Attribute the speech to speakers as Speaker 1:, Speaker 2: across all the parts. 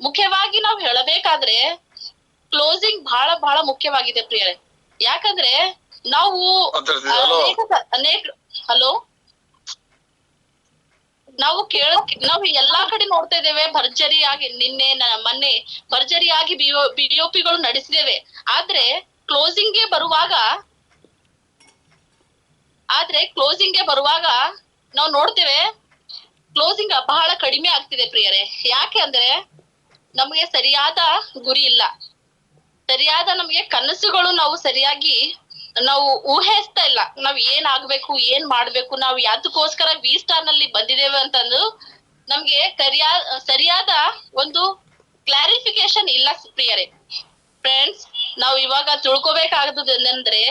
Speaker 1: ಮುಖ್ಯವಾಗಿ ನಾವು ಹೇಳಬೇಕಾದ್ರೆ ಕ್ಲೋಸಿಂಗ್ ಬಹಳ ಬಹಳ ಮುಖ್ಯವಾಗಿದೆ ಪ್ರಿಯರೇ. ಯಾಕಂದ್ರೆ ನಾವು ಅನೇಕ ಹಲೋ ನಾವು ಎಲ್ಲಾ ಕಡೆ ನೋಡ್ತಾ ಇದ್ದೇವೆ, ಭರ್ಜರಿಯಾಗಿ ನಿನ್ನೆ ಮೊನ್ನೆ ಭರ್ಜರಿಯಾಗಿ ಬಿಒಪಿಗಳು ನಡೆಸಿದ್ದೇವೆ. ಆದ್ರೆ ಕ್ಲೋಸಿಂಗ್ ಗೆ ಬರುವಾಗ ನಾವು ನೋಡ್ತೇವೆ ಕ್ಲೋಸಿಂಗ್ ಬಹಳ ಕಡಿಮೆ ಆಗ್ತಿದೆ ಪ್ರಿಯರೇ. ಯಾಕೆ ಅಂದ್ರೆ ನಮಗೆ ಸರಿಯಾದ ಗುರಿ ಇಲ್ಲ, ಸರಿಯಾದ ನಮಗೆ ಕನಸುಗಳು ನಾವು ಸರಿಯಾಗಿ ನಾವು ಊಹಿಸ್ತಾ ಇಲ್ಲ. ನಾವ್ ಏನ್ ಆಗ್ಬೇಕು, ಏನ್ ಮಾಡ್ಬೇಕು, ನಾವು ಯಾತಕ್ಕೋಸ್ಕರ V-Star ನಲ್ಲಿ ಬಂದಿದ್ದೇವೆ ಅಂತಂದು ನಮ್ಗೆ ಸರಿಯಾದ ಒಂದು ಕ್ಲಾರಿಫಿಕೇಶನ್ ಇಲ್ಲ ಪ್ರಿಯರೇ. ಫ್ರೆಂಡ್ಸ್, ನಾವು ಇವಾಗ ತಿಳ್ಕೊಬೇಕಾಗದಂದ್ರೆ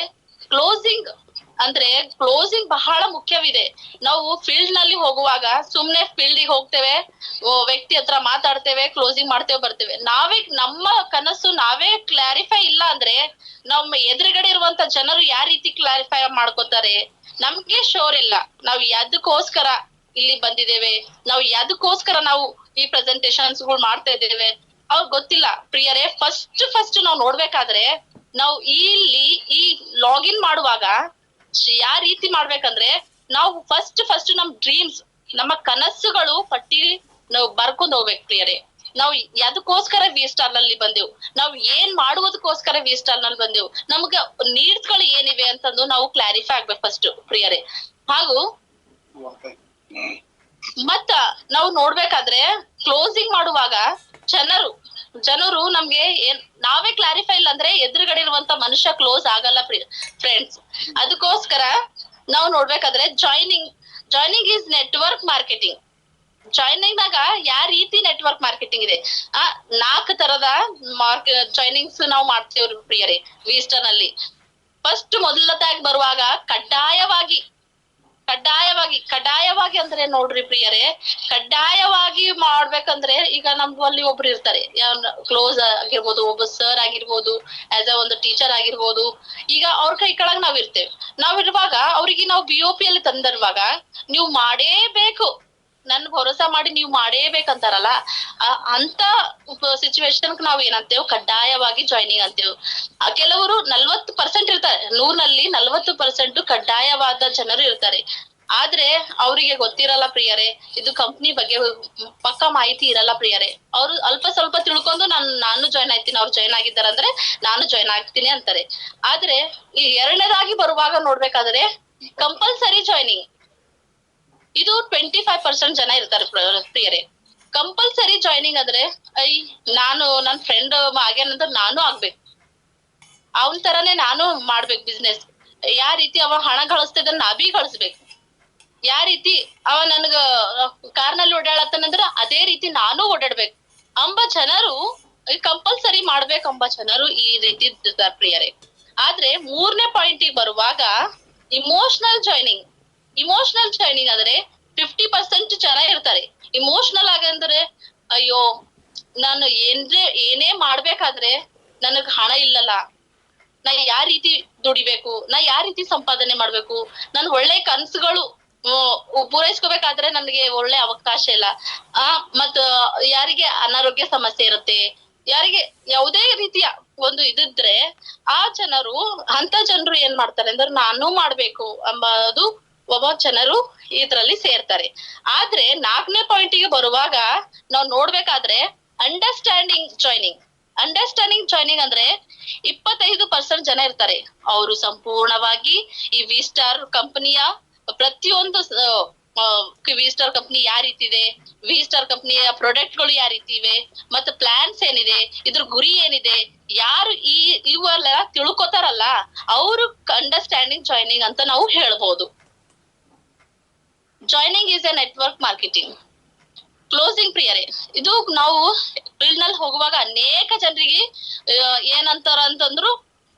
Speaker 1: ಕ್ಲೋಸಿಂಗ್ ಬಹಳ ಮುಖ್ಯವಿದೆ. ನಾವು ಫೀಲ್ಡ್ ನಲ್ಲಿ ಹೋಗುವಾಗ ಸುಮ್ನೆ ಫೀಲ್ಡಿಗೆ ಹೋಗ್ತೇವೆ, ವ್ಯಕ್ತಿ ಹತ್ರ ಮಾತಾಡ್ತೇವೆ, ಕ್ಲೋಸಿಂಗ್ ಮಾಡ್ತೇವೆ, ಬರ್ತೇವೆ. ನಮ್ಮ ಕನಸು ನಾವೇ ಕ್ಲಾರಿಫೈ ಇಲ್ಲ ಅಂದ್ರೆ ನಮ್ಮ ಎದುರುಗಡೆ ಇರುವಂತ ಜನರು ಯಾವ ರೀತಿ ಕ್ಲಾರಿಫೈ ಮಾಡ್ಕೋತಾರೆ? ನಮ್ಗೆ ಶೋರ್ ಇಲ್ಲ ನಾವು ಯಾವ್ದಕ್ಕೋಸ್ಕರ ಇಲ್ಲಿ ಬಂದಿದ್ದೇವೆ, ನಾವು ಯಾವ್ದಕ್ಕೋಸ್ಕರ ನಾವು ಈ ಪ್ರೆಸೆಂಟೇಶನ್ಸ್ ಗಳು ಮಾಡ್ತಾ ಇದ್ದೇವೆ ಅವ್ರಿಗೆ ಗೊತ್ತಿಲ್ಲ ಪ್ರಿಯರೇ. ಫಸ್ಟ್ ನಾವು ನೋಡ್ಬೇಕಾದ್ರೆ ನಾವು ಈ ಲಾಗಿನ್ ಮಾಡುವಾಗ ಯಾವ ರೀತಿ ಮಾಡ್ಬೇಕಂದ್ರೆ ನಾವು ಫಸ್ಟ್ ನಮ್ ಡ್ರೀಮ್ಸ್, ನಮ್ಮ ಕನಸುಗಳು ಪಟ್ಟಿ ನಾವು ಬರ್ಕೊಂಡ್ ಹೋಗ್ಬೇಕು ಪ್ರಿಯರೇ. ನಾವು ಯಾವ್ದಕ್ಕೋಸ್ಕರ V-Star ನಲ್ಲಿ ಬಂದೆವು, ನಾವು ಏನ್ ಮಾಡುವುದಕ್ಕೋಸ್ಕರ V-Star ನಲ್ಲಿ ಬಂದೆವು, ನಮ್ಗ ನೀಡ್ಸ್ ಗಳು ಏನಿವೆ ಅಂತಂದು ನಾವು ಕ್ಲಾರಿಫೈ ಆಗ್ಬೇಕು ಫಸ್ಟ್ ಪ್ರಿಯರೇ. ಹಾಗೂ ಮತ್ತ ನಾವು ನೋಡ್ಬೇಕಾದ್ರೆ ಕ್ಲೋಸಿಂಗ್ ಮಾಡುವಾಗ ಜನರು ನಮ್ಗೆ ನಾವೇ ಕ್ಲಾರಿಫೈ ಇಲ್ಲ ಅಂದ್ರೆ ಎದುರುಗಡೆ ಇರುವಂತ ಮನುಷ್ಯ ಕ್ಲೋಸ್ ಆಗಲ್ಲ ಫ್ರೆಂಡ್ಸ್. ಅದಕ್ಕೋಸ್ಕರ ನಾವು ನೋಡ್ಬೇಕಾದ್ರೆ joining is network marketing. Joining ದಾಗ ಯಾವ ರೀತಿ ನೆಟ್ವರ್ಕ್ ಮಾರ್ಕೆಟಿಂಗ್ ಇದೆ, 4 ತರದ ಜಾಯ್ನಿಂಗ್ಸ್ ನಾವು ಮಾಡ್ತೇವ್ರಿ ಪ್ರಿಯರೇ V-Star ನಲ್ಲಿ. ಮೊದಲದಾಗಿ ಬರುವಾಗ ಕಡ್ಡಾಯವಾಗಿ ಅಂದ್ರೆ ನೋಡ್ರಿ ಪ್ರಿಯರೇ, ಕಡ್ಡಾಯವಾಗಿ ಮಾಡ್ಬೇಕಂದ್ರೆ ಈಗ ನಮ್ದು ಒಬ್ರು ಇರ್ತಾರೆ, ಕ್ಲೋಸ್ ಆಗಿರ್ಬೋದು, ಒಬ್ಬ ಸರ್ ಆಗಿರ್ಬೋದು, ಆಸ್ ಅ ಒಂದು ಟೀಚರ್ ಆಗಿರ್ಬೋದು. ಈಗ ಅವ್ರ ಕೈ ಕೆಳಗ್ ನಾವಿರುವಾಗ ಅವ್ರಿಗೆ ನಾವು BOP ಅಲ್ಲಿ ತಂದಿರುವಾಗ ನೀವು ಮಾಡೇಬೇಕು, ನನ್ ಭರೋಸಾ ಮಾಡಿ ನೀವು ಮಾಡೇಬೇಕಂತಾರಲ್ಲ, ಅಂತ ಸಿಚುವೇಶನ್ ನಾವ್ ಏನಂತೇವ್ ಕಡ್ಡಾಯವಾಗಿ ಜಾಯ್ನಿಂಗ್ ಅಂತೇವ್. ಕೆಲವರು 40% ಇರ್ತಾರೆ, 100ನಲ್ಲಿ 40% ಕಡ್ಡಾಯವಾದ ಜನರು ಇರ್ತಾರೆ. ಆದ್ರೆ ಅವ್ರಿಗೆ ಗೊತ್ತಿರಲ್ಲ ಪ್ರಿಯರೇ, ಇದು ಕಂಪ್ನಿ ಬಗ್ಗೆ ಪಕ್ಕಾ ಮಾಹಿತಿ ಇರಲ್ಲ ಪ್ರಿಯರೇ. ಅವ್ರು ಅಲ್ಪ ಸ್ವಲ್ಪ ತಿಳ್ಕೊಂಡು ನಾನು ಜಾಯ್ನ್ ಆಗ್ತೀನಿ, ಅವ್ರು ಜಾಯ್ನ್ ಆಗಿದ್ದಾರೆ ಅಂದ್ರೆ ನಾನು ಜಾಯ್ನ್ ಆಗ್ತೀನಿ ಅಂತಾರೆ. ಆದ್ರೆ ಈ ಎರಡನೇದಾಗಿ ಬರುವಾಗ ನೋಡ್ಬೇಕಾದ್ರೆ ಕಂಪಲ್ಸರಿ ಜಾಯ್ನಿಂಗ್, ಇದು 25% ಜನ ಇರ್ತಾರೆ ಪ್ರಿಯರೇ. ಕಂಪಲ್ಸರಿ ಜಾಯ್ನಿಂಗ್ ಅಂದ್ರೆ ನನ್ ಫ್ರೆಂಡ್ ಆಗ್ಯಾನಂದ್ರೆ ನಾನು ಆಗ್ಬೇಕು, ಅವನ್ ತರಾನೇ ನಾನು ಮಾಡ್ಬೇಕು ಬಿಸ್ನೆಸ್. ಯಾವ ರೀತಿ ಅವ ಹಣ ಗಳಿಸ್ತಿದ್ದಾನೆ ನಾ ಬಿ ಗಳಿಸ್ಬೇಕು, ಯಾವ ರೀತಿ ಅವ ನನ್ಗ ಕಾರ್ನಲ್ಲಿ ಓಡಾಡತ್ತನಂದ್ರ ಅದೇ ರೀತಿ ನಾನು ಓಡಾಡ್ಬೇಕು ಅಂಬ ಜನರು ಕಂಪಲ್ಸರಿ ಮಾಡ್ಬೇಕಂಬ ಜನರು ಈ ರೀತಿ ಇರ್ತಾರೆ ಪ್ರಿಯರೇ. ಆದ್ರೆ 3ನೇ ಪಾಯಿಂಟಿಗೆ ಬರುವಾಗ ಇಮೋಷನಲ್ ಜಾಯ್ನಿಂಗ್ ಅಂದ್ರೆ 50% ಜನ ಇರ್ತಾರೆ ಇಮೋಷನಲ್ ಆಗಂದ್ರೆ, ಅಯ್ಯೋ ನಾನು ಏನೇ ಮಾಡ್ಬೇಕಾದ್ರೆ ನನಗ್ ಹಣ ಇಲ್ಲಲ್ಲ, ನಾ ಯಾವ ರೀತಿ ದುಡಿಬೇಕು, ನಾ ಯಾವ ರೀತಿ ಸಂಪಾದನೆ ಮಾಡ್ಬೇಕು, ನನ್ ಒಳ್ಳೆ ಕನ್ಸುಗಳು ಪೂರೈಸ್ಕೋಬೇಕಾದ್ರೆ ನನ್ಗೆ ಒಳ್ಳೆ ಅವಕಾಶ ಇಲ್ಲ. ಮತ್ತ ಯಾರಿಗೆ ಅನಾರೋಗ್ಯ ಸಮಸ್ಯೆ ಇರುತ್ತೆ, ಯಾರಿಗೆ ಯಾವುದೇ ರೀತಿಯ ಒಂದು ಇದಿದ್ರೆ ಅಂತ ಜನರು ಏನ್ ಮಾಡ್ತಾರೆ ಅಂದ್ರೆ ನಾನು ಮಾಡ್ಬೇಕು ಎಂಬುದು ಒಬ್ಬ ಜನರು ಇದ್ರಲ್ಲಿ ಸೇರ್ತಾರೆ. ಆದ್ರೆ 4ನೇ ಪಾಯಿಂಟಿಗೆ ಬರುವಾಗ ನಾವ್ ನೋಡ್ಬೇಕಾದ್ರೆ ಅಂಡರ್ಸ್ಟ್ಯಾಂಡಿಂಗ್ ಜಾಯ್ನಿಂಗ್ ಅಂದ್ರೆ 25% ಜನ ಇರ್ತಾರೆ. ಅವರು ಸಂಪೂರ್ಣವಾಗಿ ಈ V-Star ಕಂಪನಿಯ ಪ್ರತಿಯೊಂದು V-Star ಕಂಪನಿ ಯಾವ ರೀತಿ ಇದೆ, V-Star ಕಂಪನಿಯ ಪ್ರಾಡಕ್ಟ್ ಗಳು ಯಾವ ರೀತಿ ಇವೆ, ಮತ್ತೆ ಪ್ಲಾನ್ಸ್ ಏನಿದೆ, ಇದ್ರ ಗುರಿ ಏನಿದೆ, ಯಾರು ಇವೆಲ್ಲ ತಿಳ್ಕೊತಾರಲ್ಲ ಅವರು ಅಂಡರ್ಸ್ಟ್ಯಾಂಡಿಂಗ್ ಜಾಯ್ನಿಂಗ್ ಅಂತ ನಾವು ಹೇಳ್ಬೋದು. Joining is A network marketing. Closing ಪ್ರಿಯರೇ, ಇದು ನಾವು ಫೀಲ್ಡ್ ನಲ್ಲಿ ಹೋಗುವಾಗ ಅನೇಕ ಜನರಿಗೆ ಏನಂತಾರ ಅಂತಂದ್ರು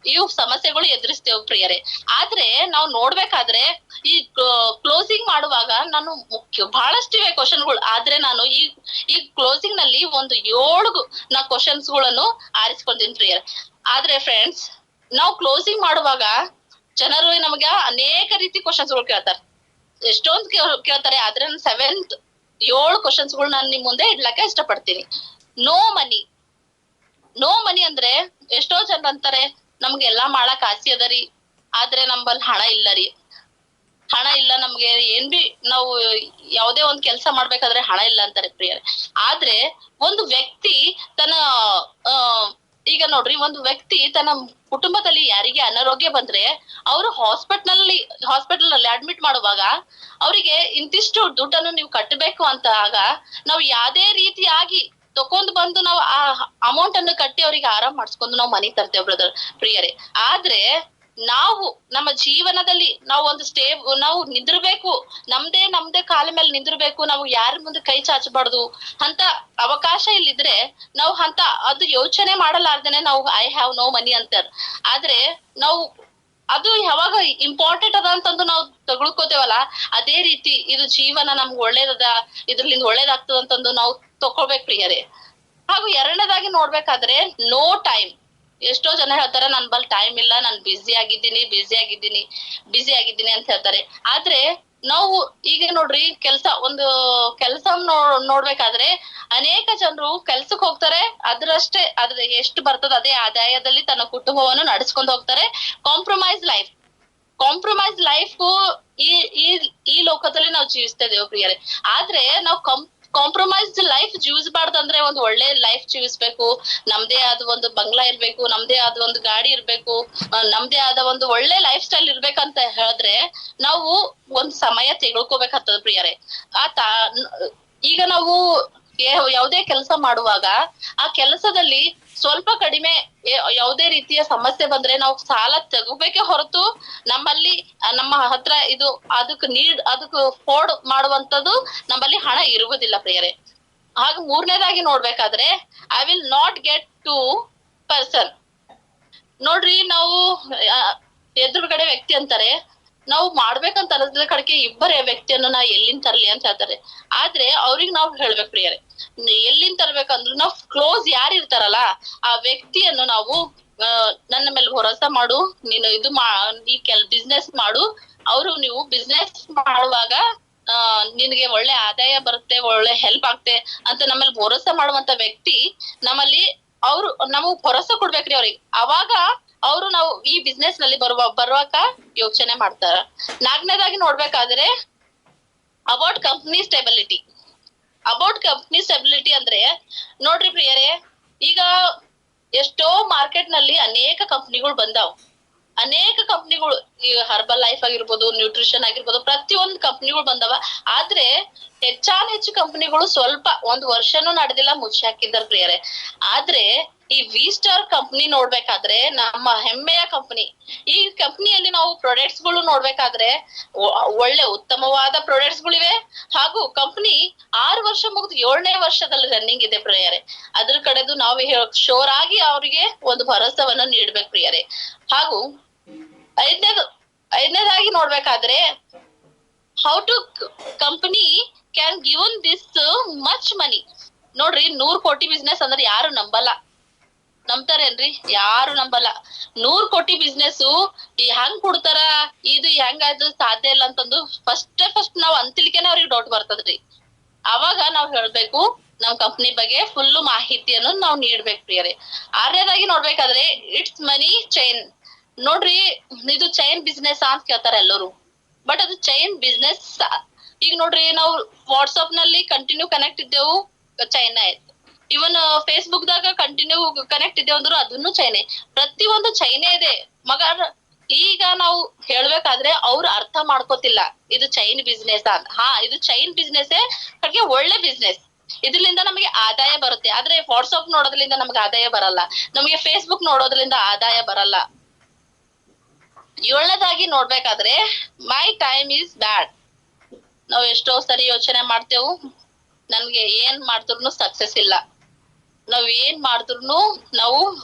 Speaker 1: ಇವು ಸಮಸ್ಯೆಗಳು ಎದುರಿಸ್ತೇವೆ ಪ್ರಿಯರೇ. ಆದ್ರೆ ನಾವು ನೋಡ್ಬೇಕಾದ್ರೆ ಈ ಕ್ಲೋಸಿಂಗ್ ಮಾಡುವಾಗ ನಾನು ಬಹಳಷ್ಟು ಇವೆ ಕ್ವಶನ್ಗಳು. ಆದ್ರೆ ನಾನು ಈ ಕ್ಲೋಸಿಂಗ್ ನಲ್ಲಿ ಒಂದು 7 ಕ್ವಶನ್ಸ್ ಗಳನ್ನು ಆರಿಸ್ಕೊಂತೀನಿ ಪ್ರಿಯರೇ. ಆದ್ರೆ ಫ್ರೆಂಡ್ಸ್, ನಾವು ಕ್ಲೋಸಿಂಗ್ ಮಾಡುವಾಗ ಜನರು ನಮ್ಗೆ ಅನೇಕ ರೀತಿ ಕ್ವಶನ್ಸ್ ಗಳು ಕೇಳ್ತಾರೆ, ಎಷ್ಟೊಂದು ಕೇಳ್ತಾರೆ. ಆದ್ರೆ 7 ಕ್ವಶನ್ಸ್ ಗಳು ನಾನು ನಿಮ್ ಮುಂದೆ ಇಡ್ಲಕ್ಕೆ ಇಷ್ಟಪಡ್ತೀನಿ. No money. ನೋ ಮನಿ ಅಂದ್ರೆ ಎಷ್ಟೋ ಜನ ಅಂತಾರೆ ನಮ್ಗೆ ಎಲ್ಲಾ ಮಾಡಕ್ ಆಸೆ ಅದರಿ, ಆದ್ರೆ ನಮ್ಮಲ್ಲಿ ಹಣ ಇಲ್ಲ ರೀ. ಹಣ ಇಲ್ಲ ನಮ್ಗೆ ಏನ್ ಬಿ ನಾವು ಯಾವ್ದೇ ಒಂದ್ ಕೆಲ್ಸ ಮಾಡ್ಬೇಕಾದ್ರೆ ಹಣ ಇಲ್ಲ ಅಂತಾರೆ ಪ್ರಿಯರೇ. ಆದ್ರೆ ಒಂದು ವ್ಯಕ್ತಿ ತನ್ನ ಆ ಈಗ ನೋಡ್ರಿ, ಒಂದು ವ್ಯಕ್ತಿ ತನ್ನ ಕುಟುಂಬದಲ್ಲಿ ಯಾರಿಗೆ ಅನಾರೋಗ್ಯ ಬಂದ್ರೆ ಅವರು ಹಾಸ್ಪಿಟಲ್ ನಲ್ಲಿ ಅಡ್ಮಿಟ್ ಮಾಡುವಾಗ ಅವರಿಗೆ ಇಂತಿಷ್ಟು ದುಡ್ಡನ್ನು ನೀವು ಕಟ್ಟಬೇಕು ಅಂತ ಆಗ ನಾವು ಯಾವ್ದೇ ರೀತಿಯಾಗಿ ತಕೊಂಡ್ ಬಂದು ನಾವು ಆ ಅಮೌಂಟ್ ಅನ್ನು ಕಟ್ಟಿ ಅವ್ರಿಗೆ ಆರಾಮ್ ಮಾಡಿಸ್ಕೊಂಡು ನಾವು ಮನೆಗ್ ತರ್ತೇವೆ ಬ್ರದರ್ ಪ್ರಿಯರೇ. ಆದ್ರೆ ನಾವು ನಮ್ಮ ಜೀವನದಲ್ಲಿ ನಾವು ಒಂದು ನಾವು ನಿಂದಿರ್ಬೇಕು, ನಮ್ದೇ ಕಾಲ ಮೇಲೆ ನಿಂದಿರ್ಬೇಕು, ನಾವು ಯಾರ ಮುಂದೆ ಕೈ ಚಾಚಬಾರ್ದು ಅಂತ ಅವಕಾಶ ಇಲ್ಲಿದ್ರೆ ನಾವು ಅಂತ ಅದು ಯೋಚನೆ ಮಾಡಲಾರ್ದೇನೆ ನಾವು ಐ ಹ್ಯಾವ್ ನೋ ಮನಿ ಅಂತಾರ. ಆದ್ರೆ ನಾವು ಅದು ಯಾವಾಗ ಇಂಪಾರ್ಟೆಂಟ್ ಅದ ಅಂತಂದು ನಾವು ತಗೊಳ್ಕೋತೇವಲ್ಲ, ಅದೇ ರೀತಿ ಇದು ಜೀವನ ನಮ್ಗೆ ಒಳ್ಳೇದದ, ಇದ್ರಲಿಂದ ಒಳ್ಳೇದಾಗ್ತದ ಅಂತಂದು ನಾವು ತಕೊಳ್ಬೇಕು ಪ್ರಿಯರೇ. ಹಾಗೂ ಎರಡನೇದಾಗಿ ನೋಡ್ಬೇಕಾದ್ರೆ ನೋ ಟೈಮ್. ಎಷ್ಟೋ ಜನ ಹೇಳ್ತಾರೆ ನನ್ ಬಲ್ ಟೈಮ್ ಇಲ್ಲ, ನಾನ್ ಬ್ಯುಸಿ ಆಗಿದ್ದೀನಿ ಅಂತ ಹೇಳ್ತಾರೆ. ಆದ್ರೆ ನಾವು ಈಗ ನೋಡ್ರಿ ಒಂದು ಕೆಲ್ಸ ನೋಡ್ಬೇಕಾದ್ರೆ ಅನೇಕ ಜನರು ಕೆಲ್ಸಕ್ ಹೋಗ್ತಾರೆ, ಅದ್ರ ಎಷ್ಟು ಬರ್ತದ ಅದೇ ಆದಾಯದಲ್ಲಿ ತನ್ನ ಕುಟುಂಬವನ್ನು ನಡೆಸ್ಕೊಂಡು ಹೋಗ್ತಾರೆ. ಕಾಂಪ್ರಮೈಸ್ ಲೈಫ್ ಈ ಈ ಈ ಲೋಕದಲ್ಲಿ ನಾವು ಜೀವಿಸ್ತಾ ಇದ್ದೇವೆ ಪ್ರಿಯರೇ. ಆದ್ರೆ ನಾವು ಕಾಂಪ್ರಮೈಸ್ ಲೈಫ್ ಜೀವಿಸಬಾರ್ದಂದ್ರೆ ಒಂದು ಒಳ್ಳೆ ಲೈಫ್ ಜೀವಿಸ್ಬೇಕು. ನಮ್ದೇ ಆದ ಒಂದು ಬಂಗ್ಲಾ ಇರ್ಬೇಕು, ನಮ್ದೇ ಆದ ಒಂದು ಗಾಡಿ ಇರ್ಬೇಕು, ನಮ್ದೇ ಆದ ಒಂದು ಒಳ್ಳೆ ಲೈಫ್ ಸ್ಟೈಲ್ ಇರ್ಬೇಕಂತ ಹೇಳಿದ್ರೆ ನಾವು ಒಂದ್ ಸಮಯ ತೆಗೆದುಕೋಬೇಕಾಗ್ತದ ಪ್ರಿಯರೇ. ಈಗ ನಾವು ಯಾವುದೇ ಕೆಲಸ ಮಾಡುವಾಗ ಆ ಕೆಲಸದಲ್ಲಿ ಸ್ವಲ್ಪ ಕಡಿಮೆ ಯಾವುದೇ ರೀತಿಯ ಸಮಸ್ಯೆ ಬಂದ್ರೆ ನಾವು ಸಾಲ ತಗೋಬೇಕೆ ಹೊರತು ನಮ್ಮ ಹತ್ರ ಅದಕ್ಕೆ ಫೋರ್ಡ್ ಮಾಡುವಂತದ್ದು ನಮ್ಮಲ್ಲಿ ಹಣ ಇರುವುದಿಲ್ಲ ಪ್ರಿಯರೇ. ಹಾಗೆ ಮೂರನೇದಾಗಿ ನೋಡ್ಬೇಕಾದ್ರೆ I will not get to person. ನೋಡ್ರಿ, ನಾವು ಎದುರುಗಡೆ ವ್ಯಕ್ತಿ ಅಂತಾರೆ, ನಾವು ಮಾಡ್ಬೇಕಂತ ಅನ್ನೋದ್ರ ಕಡೆಗೆ ಇಬ್ಬರೇ ವ್ಯಕ್ತಿಯನ್ನು ನಾ ಎಲ್ಲಿಂದ ತರ್ಲಿ ಅಂತ ಹೇಳ್ತಾರೆ. ಆದ್ರೆ ಅವ್ರಿಗೆ ನಾವ್ ಹೇಳ್ಬೇಕು ಪ್ರಿಯರೇ, ಎಲ್ಲಿಂದ ತರ್ಬೇಕಂದ್ರು ನಾವು ಕ್ಲೋಸ್ ಯಾರು ಇರ್ತಾರಲ್ಲ ಆ ವ್ಯಕ್ತಿಯನ್ನು ನಾವು ನನ್ನ ಮೇಲೆ ಭರೋಸಾ ಮಾಡು, ನೀನು ಬಿಸ್ನೆಸ್ ಮಾಡು, ನೀವು ಬಿಸ್ನೆಸ್ ಮಾಡುವಾಗ ನಿನಗೆ ಒಳ್ಳೆ ಆದಾಯ ಬರುತ್ತೆ, ಒಳ್ಳೆ ಹೆಲ್ಪ್ ಆಗ್ತೆ ಅಂತ ನಮ್ಮಲ್ಲಿ ಭರೋಸಾ ಮಾಡುವಂತ ವ್ಯಕ್ತಿ ನಮಗ್ ಭರೋಸಾ ಕೊಡ್ಬೇಕ್ರಿ ಅವ್ರಿಗೆ. ಅವಾಗ ನಾವು ಈ ಬಿಸ್ನೆಸ್ ನಲ್ಲಿ ಬರುವಾಕ ಯೋಚನೆ ಮಾಡ್ತಾರ. ನಾಲ್ಕನೇದಾಗಿ ನೋಡ್ಬೇಕಾದ್ರೆ ಅಬೌಟ್ ಕಂಪ್ನಿ ಸ್ಟೆಬಿಲಿಟಿ ಅಂದ್ರೆ ನೋಡ್ರಿ ಪ್ರಿಯರೇ, ಈಗ ಎಷ್ಟೋ ಮಾರ್ಕೆಟ್ ನಲ್ಲಿ ಅನೇಕ ಕಂಪ್ನಿಗಳು ಬಂದಾವ್. ಈ ಹರ್ಬಲ್ ಲೈಫ್ ಆಗಿರ್ಬೋದು, ನ್ಯೂಟ್ರಿಷನ್ ಆಗಿರ್ಬೋದು, ಪ್ರತಿಯೊಂದು ಕಂಪ್ನಿಗಳು ಬಂದವ. ಆದ್ರೆ ಹೆಚ್ಚು ಕಂಪ್ನಿಗಳು ಸ್ವಲ್ಪ ಒಂದ್ ವರ್ಷನೂ ನಡೆದಿಲ್ಲ, ಮುಚ್ಚಿ ಹಾಕಿದಾರೆ ಪ್ರಿಯರೇ. ಆದ್ರೆ ಈ ವಿ-ಸ್ಟಾರ್ ಕಂಪ್ನಿ ನೋಡ್ಬೇಕಾದ್ರೆ ನಮ್ಮ ಹೆಮ್ಮೆಯ ಕಂಪ್ನಿ. ಈ ಕಂಪ್ನಿಯಲ್ಲಿ ನಾವು ಪ್ರಾಡಕ್ಟ್ಸ್ ಗಳು ನೋಡ್ಬೇಕಾದ್ರೆ ಒಳ್ಳೆ ಉತ್ತಮವಾದ ಪ್ರಾಡಕ್ಟ್ಸ್ ಗಳಿವೆ. ಹಾಗೂ ಕಂಪ್ನಿ 6 ವರ್ಷ ಮುಗಿದು 7ನೇ ವರ್ಷದಲ್ಲಿ ರನ್ನಿಂಗ್ ಇದೆ ಪ್ರಿಯರೇ. ಅದ್ರ ಕಡೆದು ನಾವು ಶೋರ್ ಆಗಿ ಅವರಿಗೆ ಒಂದು ಭರೋಸಾವನ್ನ ನೀಡ್ಬೇಕು ಪ್ರಿಯರೇ. ಹಾಗೂ ಐದನೇದಾಗಿ ನೋಡ್ಬೇಕಾದ್ರೆ how to company can given this much money. ನೋಡ್ರಿ, 100 ಕೋಟಿ ಬಿಸ್ನೆಸ್ ಅಂದ್ರೆ ಯಾರು ನಂಬ್ತಾರೇನ್ರಿ? ಯಾರು ನಂಬಲ್ಲ. 100 ಕೋಟಿ ಬಿಸ್ನೆಸ್ ಹೆಂಗ್ ಕೊಡ್ತಾರ, ಇದು ಹೆಂಗಾಯ್ತು, ಸಾಧ್ಯ ಇಲ್ಲ ಅಂತಂದು ಫಸ್ಟ್ ನಾವ್ ಅಂತಿಲ್ಕೆನೆ ಅವ್ರಿಗೆ ಡೌಟ್ ಬರ್ತದ್ರಿ. ಅವಾಗ ನಾವ್ ಹೇಳ್ಬೇಕು ನಮ್ ಕಂಪ್ನಿ ಬಗ್ಗೆ ಫುಲ್ ಮಾಹಿತಿಯನ್ನು ನಾವ್ ನೀಡ್ಬೇಕು ಪ್ರಿಯರೇ. ಆರನೇದಾಗಿ ನೋಡ್ಬೇಕಾದ್ರೆ ಇಟ್ಸ್ ಮನಿ ಚೈನ್. ನೋಡ್ರಿ, ಇದು ಚೈನ್ ಬಿಸ್ನೆಸ್ ಅಂತ ಕೇಳ್ತಾರ ಎಲ್ಲರೂ, ಬಟ್ ಅದು ಚೈನ್ ಬಿಸ್ನೆಸ್. ಈಗ ನೋಡ್ರಿ, ನಾವು ವಾಟ್ಸ್ಆಪ್ ನಲ್ಲಿ ಕಂಟಿನ್ಯೂ ಕನೆಕ್ಟ್ ಇದ್ದೇವು, ಚೈನ್ ಆಯ್ತು. ಇವನ್ ಫೇಸ್ಬುಕ್ ದಾಗ ಕಂಟಿನ್ಯೂ ಕನೆಕ್ಟ್ ಇದ್ದೇವೆ ಅಂದ್ರು ಅದನ್ನು ಚೈನೆ. ಪ್ರತಿಯೊಂದು ಚೈನೆ ಇದೆ ಮಗ. ಈಗ ನಾವು ಹೇಳ್ಬೇಕಾದ್ರೆ ಅವ್ರು ಅರ್ಥ ಮಾಡ್ಕೋತಿಲ್ಲ ಇದು ಚೈನ್ ಬಿಸ್ನೆಸ್ ಅಂತ. ಇದು ಚೈನ್ ಬಿಸ್ನೆಸ್ ಒಳ್ಳೆ ಬಿಸ್ನೆಸ್, ಇದ್ರಲಿಂದ ನಮಗೆ ಆದಾಯ ಬರುತ್ತೆ. ಆದ್ರೆ ವಾಟ್ಸ್ಆಪ್ ನೋಡೋದ್ರಿಂದ ನಮ್ಗೆ ಆದಾಯ ಬರಲ್ಲ, ನಮಗೆ ಫೇಸ್ಬುಕ್ ನೋಡೋದ್ರಿಂದ ಆದಾಯ ಬರಲ್ಲ. 7ನೇದಾಗಿ ನೋಡ್ಬೇಕಾದ್ರೆ ಮೈ ಟೈಮ್ ಈಸ್ ಬ್ಯಾಡ್. ನಾವ್ ಎಷ್ಟೋ ಸರಿ ಯೋಚನೆ ಮಾಡ್ತೇವು, ನನ್ಗೆ ಏನ್ ಮಾಡಿದ್ರು ಸಕ್ಸಸ್ ಇಲ್ಲ, ನಾವ್ ಏನ್ ಮಾಡಿದ್ರು ನಾವು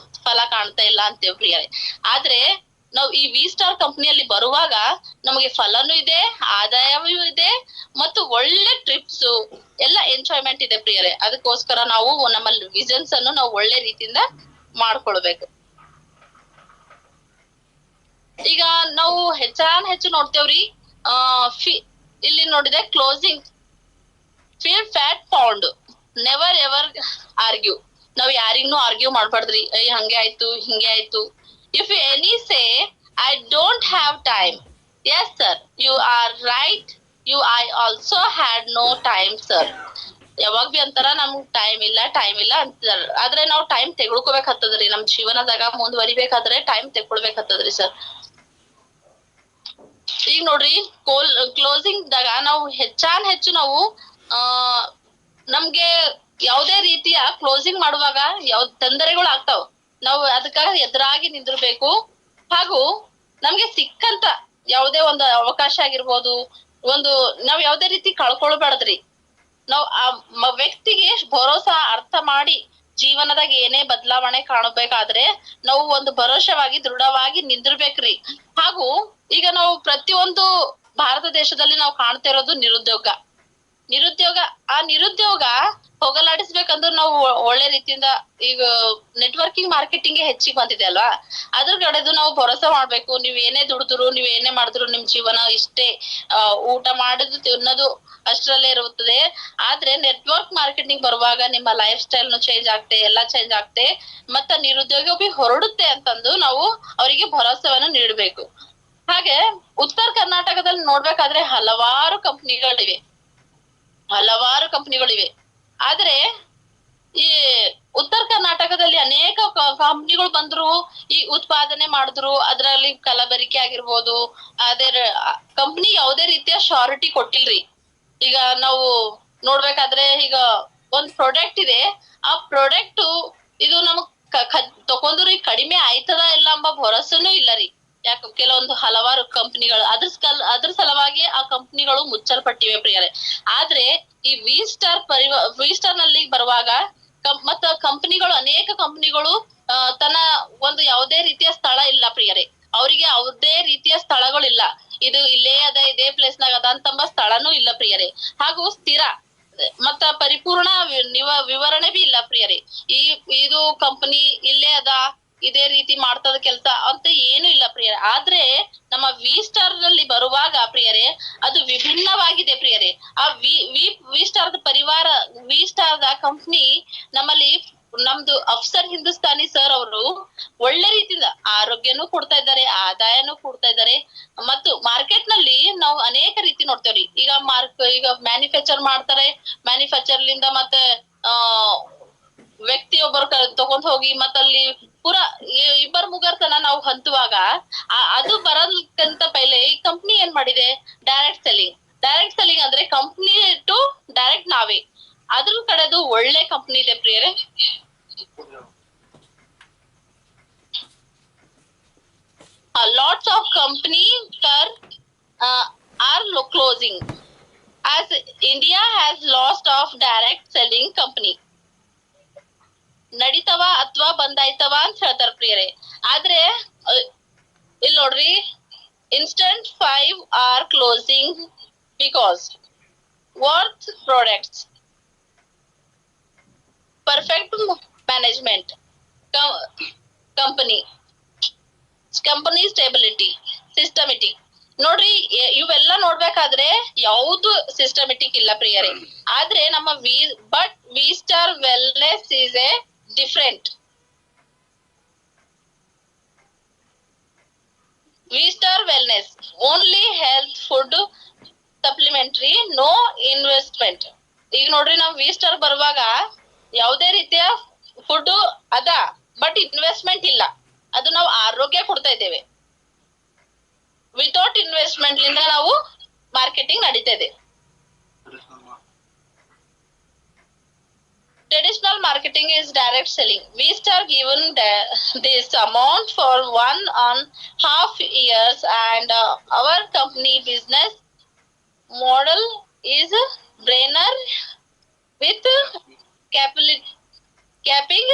Speaker 1: ಫಲ ಕಾಣ್ತಾ ಇಲ್ಲ ಅಂತೇವ್ ಪ್ರಿಯರೇ. ಆದ್ರೆ ನಾವು ಈ ವಿ-ಸ್ಟಾರ್ ಕಂಪ್ನಿಯಲ್ಲಿ ಬರುವಾಗ ನಮಗೆ ಫಲನೂ ಇದೆ, ಆದಾಯವೂ ಇದೆ, ಮತ್ತು ಒಳ್ಳೆ ಟ್ರಿಪ್ಸ್ ಎಲ್ಲ ಎಂಜಾಯ್ಮೆಂಟ್ ಇದೆ ಪ್ರಿಯರೇ. ಅದಕ್ಕೋಸ್ಕರ ನಾವು ನಮ್ಮಲ್ಲಿ ವಿಷನ್ಸ್ ಅನ್ನು ನಾವು ಒಳ್ಳೆ ರೀತಿಯಿಂದ ಮಾಡ್ಕೊಳ್ಬೇಕು. ಈಗ ನಾವು ಹೆಚ್ಚು ನೋಡ್ತೇವ್ರಿ, ಇಲ್ಲಿ ನೋಡಿದೆ closing feel fat pound never ever argue. ನಾವ್ ಯಾರಿಗೂ ಆರ್ಗ್ಯೂ ಮಾಡ್ಬಾರ್ದ್ರಿ, ಹಂಗೆ ಆಯ್ತು ಹಿಂಗೆ ಆಯ್ತು. If any say I don't have time, yes sir you are right, I also had no time sir. ಯಾವಾಗ ಬಿ ಅಂತಾರ ನಮ್ಗ್ ಟೈಮ್ ಇಲ್ಲ ಅಂತಾರ. ಆದ್ರೆ ನಾವ್ ಟೈಮ್ ತೆಗೊಳ್ಕೋಬೇಕಾಗ್ತದ್ರಿ. ನಮ್ ಜೀವನದಾಗ ಮುಂದ್ವರಿಬೇಕಾದ್ರೆ ಟೈಮ್ ತೆಗೊಳ್ಬೇಕಾಗ್ತದ್ರಿ ಸರ್. ಈಗ ನೋಡ್ರಿ, ಕ್ಲೋಸಿಂಗ್ ದಾಗ ನಾವು ಹೆಚ್ಚು ನಾವು ನಮ್ಗೆ ಯಾವ್ದೇ ರೀತಿಯ ಕ್ಲೋಸಿಂಗ್ ಮಾಡುವಾಗ ಯಾವ್ದ್ ತೊಂದರೆಗಳು ಆಗ್ತಾವ. ನಾವು ಅದಕ್ಕಾಗ ಎದುರಾಗಿ ನಿಂದಿರ್ಬೇಕು. ಹಾಗೂ ನಮ್ಗೆ ಸಿಕ್ಕಂತ ಯಾವ್ದೇ ಒಂದು ಅವಕಾಶ ಆಗಿರ್ಬೋದು, ನಾವ್ ಯಾವ್ದೇ ರೀತಿ ಕಳ್ಕೊಳ್ಬಾರ್ದ್ರಿ. ನಾವ್ ಆ ವ್ಯಕ್ತಿಗೆ ಭರೋಸಾ ಅರ್ಥ ಮಾಡಿ ಜೀವನದಾಗ ಏನೇ ಬದಲಾವಣೆ ಕಾಣಬೇಕಾದ್ರೆ ನಾವು ಒಂದು ಭರೋಸವಾಗಿ ದೃಢವಾಗಿ ನಿಂದಿರ್ಬೇಕ್ರಿ. ಹಾಗೂ ಈಗ ನಾವು ಪ್ರತಿಯೊಂದು ಭಾರತ ದೇಶದಲ್ಲಿ ನಾವು ಕಾಣ್ತಾ ಇರೋದು ನಿರುದ್ಯೋಗ. ಆ ನಿರುದ್ಯೋಗ ಹೋಗಲಾಡಿಸ್ಬೇಕಂದ್ರೆ ನಾವು ಒಳ್ಳೆ ರೀತಿಯಿಂದ ಈಗ ನೆಟ್ವರ್ಕಿಂಗ್ ಮಾರ್ಕೆಟಿಂಗ್ ಹೆಚ್ಚಿಗೆ ಬಂದಿದೆ ಅಲ್ವಾ, ಅದ್ರ ಕಡೆದು ನಾವು ಭರೋಸಾ ಮಾಡ್ಬೇಕು. ನೀವ್ ಏನೇ ದುಡಿದ್ರು, ನೀವ್ ಏನೇ ಮಾಡಿದ್ರು ನಿಮ್ ಜೀವನ ಇಷ್ಟೇ, ಊಟ ಮಾಡಿದ್ದು ತಿನ್ನೋದು ಅಷ್ಟರಲ್ಲೇ ಇರುತ್ತದೆ. ಆದ್ರೆ ನೆಟ್ವರ್ಕ್ ಮಾರ್ಕೆಟಿಂಗ್ ಬರುವಾಗ ನಿಮ್ಮ ಲೈಫ್ ಸ್ಟೈಲ್ ಚೇಂಜ್ ಆಗ್ತೆ, ಎಲ್ಲಾ ಚೇಂಜ್ ಆಗ್ತೆ, ಮತ್ತ ನಿರುದ್ಯೋಗ ಬಿ ಹೊರಡುತ್ತೆ ಅಂತಂದು ನಾವು ಅವರಿಗೆ ಭರೋಸಾವನ್ನು ನೀಡಬೇಕು. ಹಾಗೆ ಉತ್ತರ ಕರ್ನಾಟಕದಲ್ಲಿ ನೋಡ್ಬೇಕಾದ್ರೆ ಹಲವಾರು ಕಂಪನಿಗಳಿವೆ. ಆದ್ರೆ ಈ ಉತ್ತರ ಕರ್ನಾಟಕದಲ್ಲಿ ಅನೇಕ ಕಂಪನಿಗಳು ಬಂದ್ರು, ಈ ಉತ್ಪಾದನೆ ಮಾಡಿದ್ರು, ಅದರಲ್ಲಿ ಕಲಬೆರಕೆ ಆಗಿರ್ಬೋದು, ಅದೇ ಕಂಪನಿ ಯಾವುದೇ ರೀತಿಯ ಶ್ಯೂರಿಟಿ ಕೊಟ್ಟಿಲ್ರಿ. ಈಗ ನಾವು ನೋಡ್ಬೇಕಾದ್ರೆ ಈಗ ಒಂದ್ ಪ್ರಾಡಕ್ಟ್ ಇದೆ, ಆ ಪ್ರಾಡಕ್ಟ್ ಇದು ನಮಗ್ ತಕೊಂಡ್ರಿ ಕಡಿಮೆ ಆಯ್ತದ ಇಲ್ಲ ಎಂಬ ಭರೋಸೆನೂ ಇಲ್ಲ ರೀ. ಯಾಕ ಕೆಲವೊಂದು ಹಲವಾರು ಕಂಪನಿಗಳು ಅದ್ರ ಸಲುವಾಗಿ ಆ ಕಂಪನಿಗಳು ಮುಚ್ಚಲ್ಪಟ್ಟಿವೆ ಪ್ರಿಯರೇ. ಆದ್ರೆ ಈ ವಿ ಸ್ಟಾರ್ ನಲ್ಲಿ ಬರುವಾಗ ಮತ್ತ ಅನೇಕ ಕಂಪನಿಗಳು ತನ್ನ ಒಂದು ಯಾವುದೇ ರೀತಿಯ ಸ್ಥಳ ಇಲ್ಲ ಪ್ರಿಯರೇ. ಅವರಿಗೆ ಯಾವುದೇ ರೀತಿಯ ಸ್ಥಳಗಳಿಲ್ಲ. ಇದು ಇಲ್ಲೇ ಅದ, ಇದೇ ಪ್ಲೇಸ್ ನಾಗ ಅದ ಅಂತಂಬ ಸ್ಥಳನೂ ಇಲ್ಲ ಪ್ರಿಯರೇ. ಹಾಗೂ ಸ್ಥಿರ ಮತ್ತ ಪರಿಪೂರ್ಣ ವಿವರಣೆ ಬಿ ಇಲ್ಲ ಪ್ರಿಯರೇ. ಇದು ಕಂಪನಿ ಇಲ್ಲೇ ಅದ, ಇದೇ ರೀತಿ ಮಾಡ್ತದ ಕೆಲ್ಸ ಅಂತ ಏನು ಇಲ್ಲ ಪ್ರಿಯರೇ. ಆದ್ರೆ ನಮ್ಮ ವಿ ಸ್ಟಾರ್ ನಲ್ಲಿ ಬರುವಾಗ ಪ್ರಿಯರೇ ಅದು ವಿಭಿನ್ನವಾಗಿದೆ ಪ್ರಿಯರೇ. ಆ ವಿ ಸ್ಟಾರ್ ಪರಿವಾರ, ವಿ ಸ್ಟಾರ್ ಕಂಪನಿ ನಮ್ಮಲ್ಲಿ ನಮ್ದು ಅಫ್ಸರ್ ಹಿಂದೂಸ್ತಾನಿ ಸರ್ ಅವರು ಒಳ್ಳೆ ರೀತಿಯಿಂದ ಆರೋಗ್ಯನೂ ಕೊಡ್ತಾ ಇದ್ದಾರೆ, ಆದಾಯನೂ ಕೊಡ್ತಾ ಇದ್ದಾರೆ. ಮತ್ತು ಮಾರ್ಕೆಟ್ ನಲ್ಲಿ ನಾವು ಅನೇಕ ರೀತಿ ನೋಡ್ತೇವ್ರಿ. ಈಗ ಮ್ಯಾನುಫ್ಯಾಕ್ಚರ್ ಮಾಡ್ತಾರೆ, ಮ್ಯಾನುಫ್ಯಾಕ್ಚರ್ಲಿಂದ ಮತ್ತೆ ವ್ಯಕ್ತಿಯೊಬ್ಬರು ತಗೊಂಡ್ ಹೋಗಿ ಮತ್ತಲ್ಲಿ ಪೂರಾ ಇಬ್ಬರು ಮುಗರ್ತನ ನಾವು ಹಂತುವಾಗ ಅದು ಬರೋದಕ್ಕಿಂತ ಪೈಲೆ ಈ ಕಂಪ್ನಿ ಏನ್ ಮಾಡಿದೆ, ಡೈರೆಕ್ಟ್ ಸೆಲ್ಲಿಂಗ್ ಅಂದ್ರೆ ಕಂಪ್ನಿ ಟು ಡೈರೆಕ್ಟ್ ನಾವೇ. ಅದ್ರ ಕಡೆದು ಒಳ್ಳೆ ಕಂಪ್ನಿ ಇದೆ ಪ್ರಿಯರೇ. Lots of companies are closing as India has lost of direct selling company. ನಡಿತವ ಅಥವಾ ಬಂದಾಯ್ತವ ಅಂತ ಹೇಳ್ತಾರ ಪ್ರಿಯರೇ. ಆದ್ರೆ ಇಲ್ಲಿ ನೋಡ್ರಿ, instant 5 are closing because worth products, perfect management, company stability, systematic. ನೋಡ್ರಿ, ಇವೆಲ್ಲ ನೋಡ್ಬೇಕಾದ್ರೆ ಯಾವ್ದು ಸಿಸ್ಟಮೆಟಿಕ್ ಇಲ್ಲ ಪ್ರಿಯರೇ. ಆದ್ರೆ ನಮ್ಮ V star wellness is a different. V star wellness only health food supplementary, no investment. ಈಗ ನೋಡ್ರಿ, ನಾವ್ ವಿ ಸ್ಟಾರ್ ಬರುವಾಗ ಯಾವುದೇ ರೀತಿಯ ಫುಡ್ ಅದ, ಬಟ್ ಇನ್ವೆಸ್ಟ್ಮೆಂಟ್ ಇಲ್ಲ. ಅದು ನಾವು ಆರೋಗ್ಯ ಕೊಡ್ತಾ ಇದ್ದೇವೆ. ವಿತೌಟ್ ಇನ್ವೆಸ್ಟ್ಮೆಂಟ್ ಲಿಂದ ನಾವು ಮಾರ್ಕೆಟಿಂಗ್ ನಡೀತಾ ಇದೆ. Traditional marketing is direct selling. We start given this amount for 1.5 years and our company business model is brainer with capping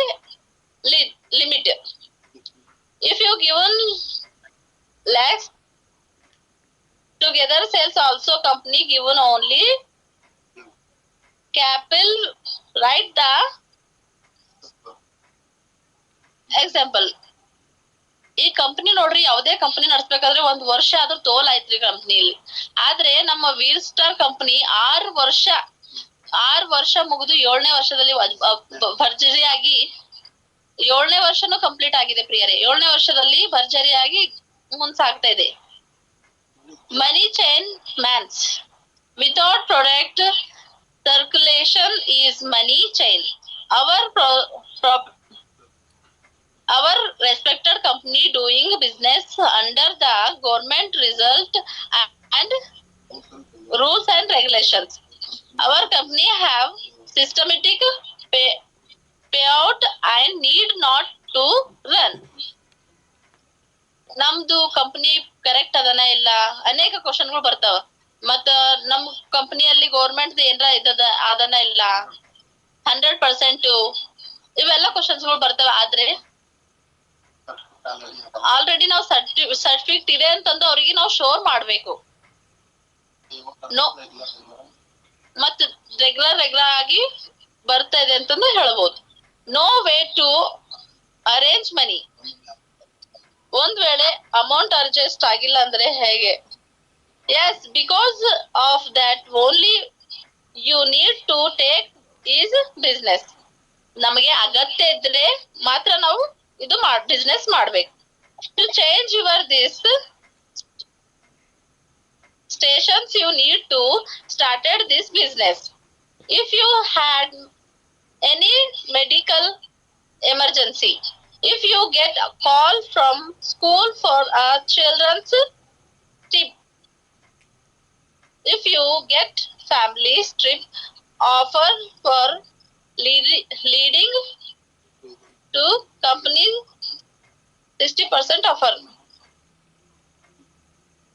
Speaker 1: limit. If you given lakhs together sales also company given only capital, write the example. ಈ company ನೋಡ್ರಿ, ಯಾವುದೇ company ನಡೆಸಬೇಕಾದ್ರೆ 1 ವರ್ಷ ಆದ್ರೂ ತೋಲ್ ಆಯ್ತ್ರಿ ಕಂಪನಿಲಿ. ಆದ್ರೆ ನಮ್ಮ ವೀರ್ star company 6 ವರ್ಷ 6 ವರ್ಷ ಮುಗಿದು 7ನೇ ವರ್ಷದಲ್ಲಿ ಭರ್ಜರಿಯಾಗಿ 7ನೇ ವರ್ಷನೂ ಕಂಪ್ಲೀಟ್ ಆಗಿದೆ ಪ್ರಿಯರೇ. 7ನೇ ವರ್ಷದಲ್ಲಿ ಭರ್ಜರಿಯಾಗಿ ಮುಂಸಾಗ್ತಾ ಇದೆ. Money chain means without product circulation is money chain. Our our respected company doing business under the government result and rules and regulations. Our company have systematic payout and need not to run. ನಮ್ದು company correct ಅದನ ಇಲ್ಲ ಅನೇಕ ಕ್ವಶನ್ಗಳು ಬರ್ತಾವ. ಮತ್ತ ನಮ್ ಕಂಪನಿಯಲ್ಲಿ government ಏನ್ರ ಇದ್ದದ ಅದನ್ನ ಇಲ್ಲ 100% ಇವೆಲ್ಲ ಕ್ವಶನ್ಸ್ಗಳು ಬರ್ತವೆ. ಆದ್ರೆ ಆಲ್ರೆಡಿ ನಾವು ಸರ್ಟಿಫಿಕೇಟ್ ಇದೆ ಅಂತಂದು ಅವ್ರಿಗೆ ನಾವು ಶೋರ್ ಮಾಡ್ಬೇಕು. ನೋ ಮತ್ ರೆಗ್ಯುಲರ್ ಆಗಿ ಬರ್ತಾ ಇದೆ ಅಂತಂದು ಹೇಳ್ಬೋದು. No way to arrange money. ಒಂದ್ ವೇಳೆ ಅಮೌಂಟ್ ಅಡ್ಜಸ್ಟ್ ಆಗಿಲ್ಲ ಅಂದ್ರೆ ಹೇಗೆ? Yes, because of that only you need to take is business. ನಮಗೆ ಅಗತ್ಯ ಇದ್ರೆ ಮಾತ್ರ ನಾವು ಇದು ಬಿಸ್ನೆಸ್ ಮಾಡ್ಬೇಕು. To change your this stations you need to started this business. If you had any medical emergency, if you get a call from school for a children's trip, if you get family trip offer for leading to company 60% offer.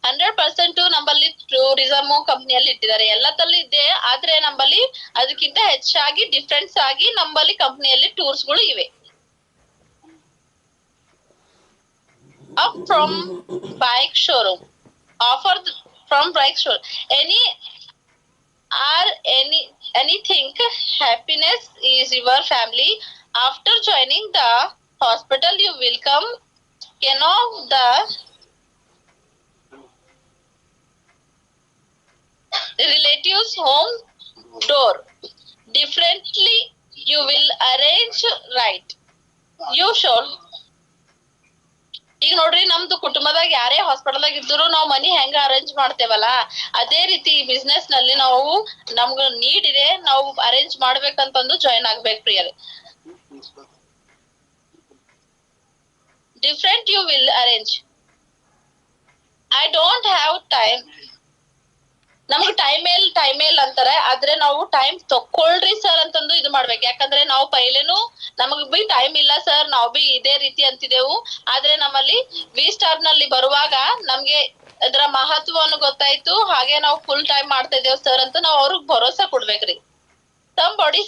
Speaker 1: 100% ನಮ್ಮಲ್ಲಿ tourism ಕಂಪನಿಯಲ್ಲಿ ಇಟ್ಟಿದ್ದಾರೆ. ಎಲ್ಲದಲ್ಲಿ ಇದೆ, ಆದ್ರೆ ನಮ್ಮಲ್ಲಿ ಅದಕ್ಕಿಂತ ಹೆಚ್ಚಾಗಿ difference ಆಗಿ ನಮ್ಮಲ್ಲಿ ಕಂಪನಿಯಲ್ಲಿ ಟೂರ್ಸ್ ಗಳು ಇವೆ. Up from bike showroom offer from bike showroom anything happiness is your family. After joining the hospital you will come of the relatives home door. Differently you will arrange right. You should. ಈಗ ನೋಡ್ರಿ, ನಮ್ದು ಕುಟುಂಬದಾಗ ಯಾರೇ ಹಾಸ್ಪಿಟಲ್ದಾಗ ಇದ್ರು ನಾವು ಮನಿ ಹೆಂಗ arrange ಮಾಡ್ತೇವಲ್ಲ, ಅದೇ ರೀತಿ ಬಿಸ್ನೆಸ್ ನಲ್ಲಿ ನಾವು ನಮ್ಗ ನೀಡ್ ಇದೆ, ನಾವು ಅರೇಂಜ್ ಮಾಡ್ಬೇಕಂತಂದು ಜಾಯಿನ್ ಆಗ್ಬೇಕು ಪ್ರಿಯರೇ. Different you will arrange. I don't have time. ನಮ್ಗೆ ಟೈಮ್ ಇಲ್ಲ ಅಂತಾರೆ, ಆದ್ರೆ ನಾವು ಟೈಮ್ ತಕೊಳ್ರಿ ಸರ್ ಅಂತಂದು ಇದು ಮಾಡ್ಬೇಕು. ಯಾಕಂದ್ರೆ ನಾವು ಪೈಲೇನು ನಮಗ್ ಬಿ ಟೈಮ್ ಇಲ್ಲ ಸರ್, ನಾವ್ ಬಿ ಇದೇ ರೀತಿ ಅಂತಿದೆವು. ಆದ್ರೆ ನಮ್ಮಲ್ಲಿ ವಿ ಸ್ಟಾರ್ ನಲ್ಲಿ ಬರುವಾಗ ನಮ್ಗೆ ಅದರ ಮಹತ್ವವನ್ನು ಗೊತ್ತಾಯ್ತು. ಹಾಗೆ ನಾವು ಫುಲ್ ಟೈಮ್ ಮಾಡ್ತಾ ಇದ್ದೇವ್ ಸರ್ ಅಂತ ನಾವು ಅವ್ರಿಗೆ ಭರೋಸಾ ಕೊಡ್ಬೇಕ್ರಿ. somebody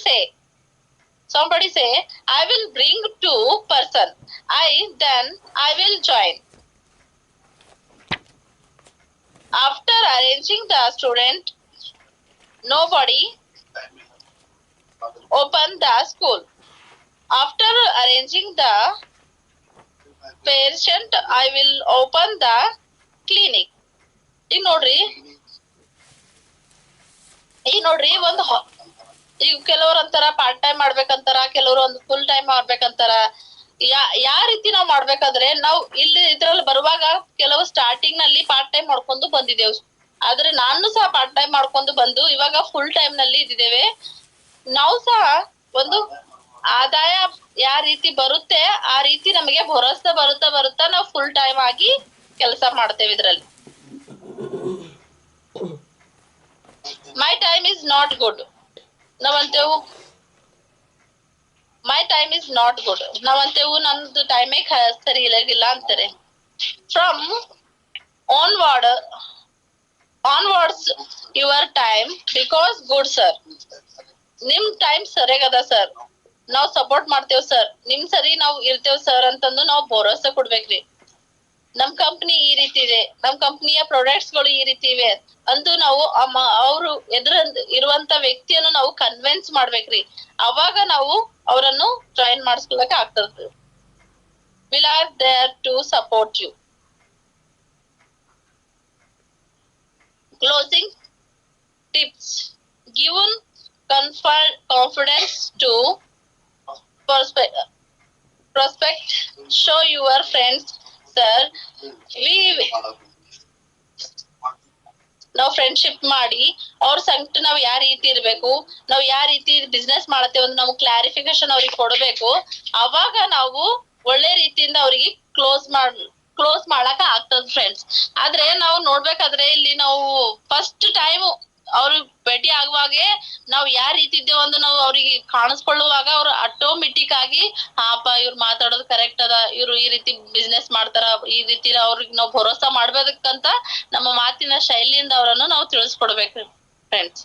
Speaker 1: say I will bring 2 person, then I will join. After arranging the student, nobody open the school. After arranging the patient, I will open the clinic. ಈಗ ನೋಡ್ರಿ ಈಗ ಕೆಲವರು ಅಂತಾರ ಪಾರ್ಟ್ ಟೈಮ್ ಮಾಡ್ಬೇಕಂತಾರ, ಕೆಲವರು ಒಂದು ಫುಲ್ ಟೈಮ್ ಮಾಡ್ಬೇಕಂತಾರ. ಯಾವ ರೀತಿ ನಾವ್ ಮಾಡ್ಬೇಕಾದ್ರೆ, ನಾವು ಇಲ್ಲಿ ಇದ್ರಲ್ಲಿ ಬರುವಾಗ ಕೆಲವು ಸ್ಟಾರ್ಟಿಂಗ್ ನಲ್ಲಿ ಪಾರ್ಟ್ ಟೈಮ್ ಮಾಡ್ಕೊಂಡು ಬಂದಿದ್ದೇವು. ಆದ್ರೆ ನಾನು ಸಹ ಪಾರ್ಟ್ ಟೈಮ್ ಮಾಡ್ಕೊಂಡು ಬಂದು ಇವಾಗ ಫುಲ್ ಟೈಮ್ ನಲ್ಲಿ ಇದ್ದೇವೆ. ನಾವು ಸಹ ಒಂದು ಆದಾಯ ಯಾವ ರೀತಿ ಬರುತ್ತೆ ಆ ರೀತಿ ನಮಗೆ ಭರೋಸಾ ಬರುತ್ತಾ ನಾವು ಫುಲ್ ಟೈಮ್ ಆಗಿ ಕೆಲಸ ಮಾಡ್ತೇವೆ ಇದ್ರಲ್ಲಿ. My time is not good ನಾವಂತೇವು. My time is not good ನಾವಂತೇವು, ನಮ್ದು ಟೈಮೇ ಸರಿ ಇಲ್ಲ ಅಂತಾರೆ. From onwards your time becomes good sir. ನಿಮ್ ಟೈಮ್ ಸರಿಯಾಗದ ಸರ್, ನಾವ್ ಸಪೋರ್ಟ್ ಮಾಡ್ತೇವ್ ಸರ್, ನಿಮ್ ಸರಿ ನಾವ್ ಇರ್ತೇವ್ ಸರ್ ಅಂತಂದು ನಾವ್ ಭರೋಸಾ ಕೊಡ್ಬೇಕ್ರಿ. ನಮ್ ಕಂಪ್ನಿ ಈ ರೀತಿ ಇದೆ, ನಮ್ ಕಂಪ್ನಿಯ ಪ್ರಾಡಕ್ಟ್ಸ್ ಗಳು ಈ ರೀತಿ ಇವೆ ಅಂದು ನಾವು ಅವ್ರು ಎದುರ ಇರುವಂತ ವ್ಯಕ್ತಿಯನ್ನು ನಾವು ಕನ್ವಿನ್ಸ್ ಮಾಡ್ಬೇಕ್ರಿ. ಅವಾಗ ನಾವು ಅವರನ್ನು ಜಾಯಿನ್ ಮಾಡಿಸ್ಕೊಳಕ್ ಆಗ್ತದೆ. Will are there to support you. Closing tips given confidence to prospect, show your friends, sir. We ನಾವ್ ಫ್ರೆಂಡ್ಶಿಪ್ ಮಾಡಿ ಅವ್ರ ಸಂಗಟ ನಾವ್ ಯಾವ ರೀತಿ ಇರ್ಬೇಕು, ನಾವ್ ಯಾವ ರೀತಿ ಬಿಸ್ನೆಸ್ ಮಾಡತ್ತೇವೆ ಅಂತ ನಾವು ಕ್ಲಾರಿಫಿಕೇಶನ್ ಅವ್ರಿಗೆ ಕೊಡ್ಬೇಕು. ಅವಾಗ ನಾವು ಒಳ್ಳೆ ರೀತಿಯಿಂದ ಅವ್ರಿಗೆ ಕ್ಲೋಸ್ ಮಾಡಾಕ ಆಗ್ತದ ಫ್ರೆಂಡ್ಸ್. ಆದ್ರೆ ನಾವು ನೋಡ್ಬೇಕಾದ್ರೆ ಇಲ್ಲಿ ನಾವು ಫಸ್ಟ್ ಟೈಮ್ ಅವ್ರು ಭೇಟಿ ಆಗುವಾಗೆ ನಾವ್ ಯಾವ ರೀತಿ ಇದ್ದೇವೆ ಅಂತ ನಾವು ಅವ್ರಿಗೆ ಕಾಣಿಸ್ಕೊಳ್ಳುವಾಗ ಅವ್ರು ಆಟೋಮೆಟಿಕ್ ಆಗಿ ಹಾಪ ಇವ್ರು ಮಾತಾಡೋದು ಕರೆಕ್ಟ್ ಅದ, ಇವ್ರು ಈ ರೀತಿ ಬಿಸ್ನೆಸ್ ಮಾಡ್ತಾರ, ಈ ರೀತಿ ಅವ್ರಿಗೆ ನಾವು ಭರೋಸಾ ಮಾಡ್ಬೇಕಂತ ನಮ್ಮ ಮಾತಿನ ಶೈಲಿಯಿಂದ ಅವರನ್ನು ನಾವು ತಿಳಿಸ್ಕೊಡ್ಬೇಕು ಫ್ರೆಂಡ್ಸ್.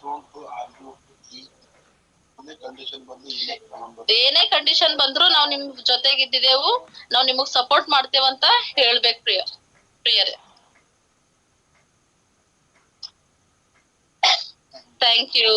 Speaker 1: ಏನೇ ಕಂಡೀಷನ್ ಬಂದ್ರು ನಾವ್ ನಿಮ್ ಜೊತೆಗಿದ್ದೇವು, ನಾವ್ ನಿಮಗ್ ಸಪೋರ್ಟ್ ಮಾಡ್ತೇವಂತ ಹೇಳ್ಬೇಕು ಪ್ರಿಯರೇ. Thank you.